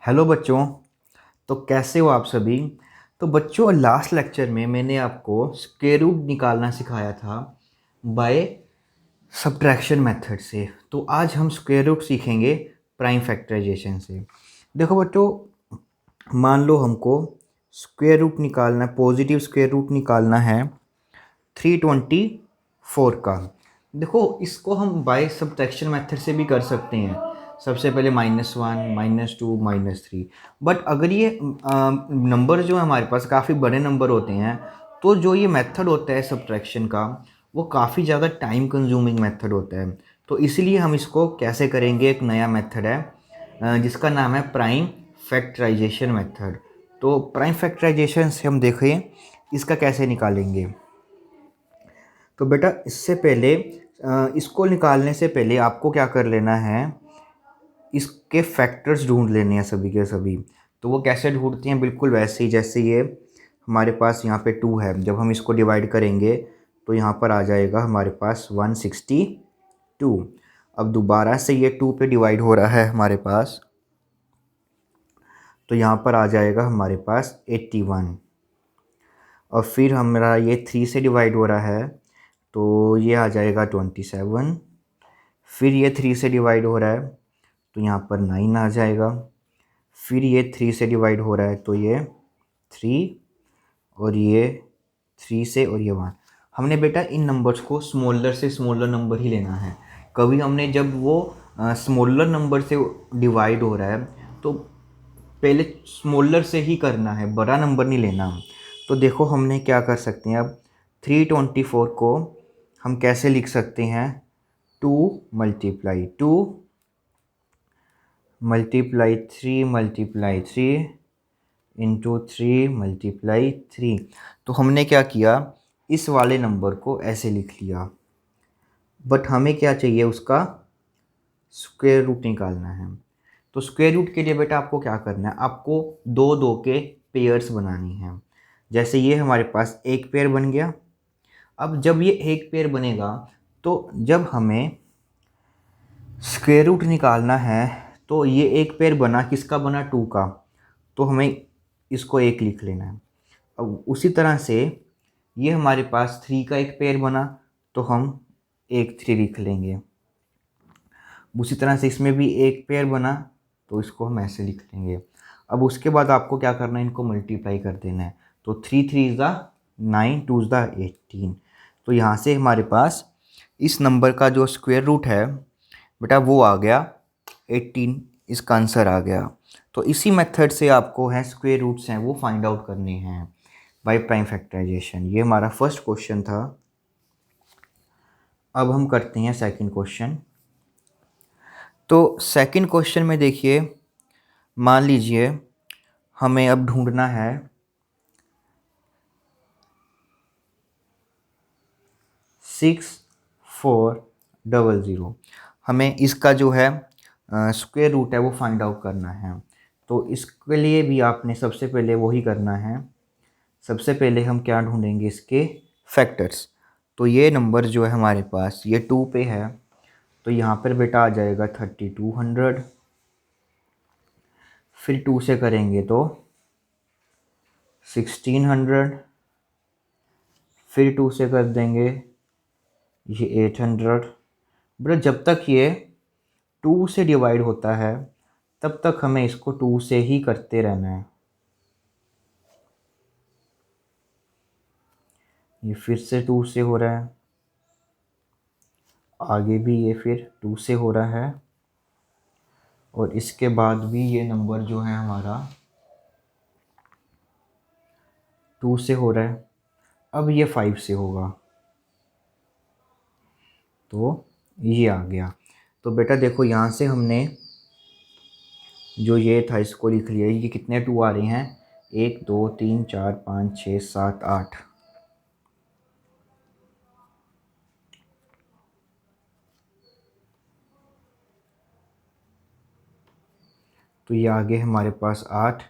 Hello बच्चों। तो कैसे हो आप सभी। तो बच्चों, लास्ट लेक्चर में मैंने आपको स्क्वायर रूट निकालना सिखाया था बाय सब्ट्रैक्शन मेथड से। तो आज हम स्क्वायर रूट सीखेंगे प्राइम फैक्टराइजेशन से। देखो बच्चों, मान लो हमको स्क्वायर रूट निकालना, पॉजिटिव स्क्वायर रूट निकालना है 324 का। देखो, इसको हम बाय सब्ट्रैक्शन मेथड से भी कर सकते हैं। सबसे पहले -1, -2, -3। बट अगर ये नंबर जो है हमारे पास काफ़ी बड़े नंबर होते हैं, तो जो ये मेथड होता है सब्ट्रैक्शन का, वो काफ़ी ज़्यादा टाइम कंज्यूमिंग मेथड होता है। तो इसलिए हम इसको कैसे करेंगे, एक नया मेथड है जिसका नाम है प्राइम फैक्टराइजेशन मेथड। तो प्राइम फैक्टराइजेशन से हम देखें इसका कैसे निकालेंगे। तो बेटा, इससे पहले इसको निकालने से पहले आपको क्या कर लेना है, इसके फैक्टर्स ढूंढ लेने हैं सभी के सभी। तो वो कैसे ढूंढते हैं, बिल्कुल वैसे ही जैसे ये हमारे पास यहाँ पे 2 है। जब हम इसको डिवाइड करेंगे तो यहाँ पर आ जाएगा हमारे पास 162। अब दोबारा से ये 2 पे डिवाइड हो रहा है हमारे पास, तो यहाँ पर आ जाएगा हमारे पास 81। और फिर हमारा ये 3 से डिवाइड हो रहा है, तो ये आ जाएगा 27। फिर ये 3 से डिवाइड हो रहा है, तो यहाँ पर 9 आ जाएगा। फिर ये 3 से डिवाइड हो रहा है, तो ये 3, और ये 3 से, और ये 1। हमने बेटा इन नंबर्स को स्मॉलर से स्मॉलर नंबर ही लेना है। कभी हमने जब वो स्मॉलर नंबर से डिवाइड हो रहा है, तो पहले स्मॉलर से ही करना है, बड़ा नंबर नहीं लेना। तो देखो हमने क्या कर सकते हैं, अब 324 को हम कैसे लिख सकते हैं, 2 multiply 2 multiply 3 multiply 3 into 3 multiply 3। तो हमने क्या किया, इस वाले नंबर को ऐसे लिख लिया। बट हमें क्या चाहिए, उसका स्क्वायर रूट निकालना है। तो स्क्वायर रूट के लिए बेटा आपको क्या करना है, आपको दो दो के पेयर्स बनानी है। जैसे ये हमारे पास एक पेयर बन गया। अब जब ये एक पेयर बनेगा, तो जब हमें स्क्वायर रूट निकालना है, तो ये एक पेयर बना, किसका बना, 2 का। तो हमें इसको 1 लिख लेना है। अब उसी तरह से ये हमारे पास 3 का एक पेयर बना, तो हम एक 3 लिख लेंगे। उसी तरह से इसमें भी एक पेयर बना, तो इसको हम ऐसे लिख लेंगे। अब उसके बाद आपको क्या करना है, इनको मल्टीप्लाई कर देना है। तो 3 3 इज़ द 9, 2 इज़ द 18। तो यहाँ से हमारे पास इस नंबर का जो स्क्वायर रूट है बेटा, वो आ गया 18। इसका आंसर आ गया। तो इसी मेथड से आपको है स्क्वायर रूट्स हैं वो फाइंड आउट करने हैं बाय प्राइम फैक्टराइजेशन। ये हमारा फर्स्ट क्वेश्चन था। अब हम करते हैं सेकंड क्वेश्चन। तो सेकंड क्वेश्चन में देखिए, मान लीजिए हमें अब ढूंढना है 6400। हमें इसका जो है स्क्वायर रूट है वो फाइंड आउट करना है। तो इसके लिए भी आपने सबसे पहले वही करना है। सबसे पहले हम क्या ढूंढेंगे, इसके फैक्टर्स। तो ये नंबर जो है हमारे पास, ये 2 पे है, तो यहाँ पर बेटा आ जाएगा 3200। फिर 2 से करेंगे तो 1600। फिर 2 से कर देंगे ये 800। बट जब तक ये 2 से डिवाइड होता है, तब तक हमें इसको 2 से ही करते रहना है। ये फिर से 2 से हो रहा है, आगे भी ये फिर 2 से हो रहा है, और इसके बाद भी ये नंबर जो है हमारा 2 से हो रहा है। अब ये 5 से होगा, तो ये आ गया। तो बेटा देखो, यहाँ से हमने जो ये था इसको लिख लिया। ये कितने 2 आ रहे हैं, 1 2 3 4 5 6 7 8। तो ये आगे हमारे पास 8,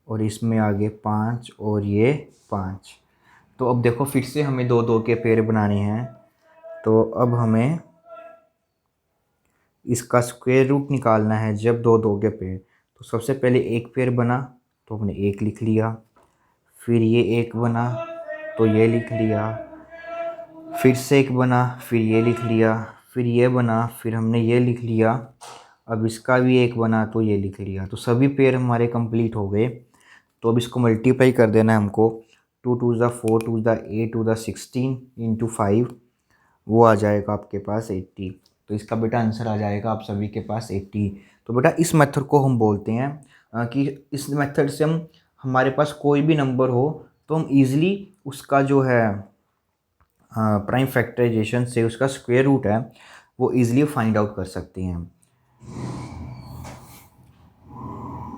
और इसमें आगे 5, और ये 5। तो अब देखो, फिर से हमें दो दो के पेयर बनाने हैं। तो अब हमें इसका स्क्वायर रूट निकालना है जब दो दो के पेयर। तो सबसे पहले एक पेयर बना तो हमने एक लिख लिया, फिर ये एक बना तो ये लिख लिया, फिर से एक बना, फिर ये लिख लिया, फिर ये बना, फिर हमने ये लिख लिया, अब इसका भी एक बना तो ये लिख लिया। तो सभी पेयर हमारे कंप्लीट हो गए। तो अब इसको मल्टीप्लाई कर देना है हमको। 2 × 2 = 4, 2 × 8 = 16 इंटू 5, वो आ जाएगा आपके पास 80। तो इसका बेटा आंसर आ जाएगा आप सभी के पास 80। तो बेटा इस मेथड को हम बोलते हैं कि इस मेथड से हम हमारे पास कोई भी नंबर हो तो हम इजीली उसका जो है प्राइम फैक्टराइजेशन से उसका स्क्वायर रूट है वो इजीली फाइंड आउट कर सकते हैं।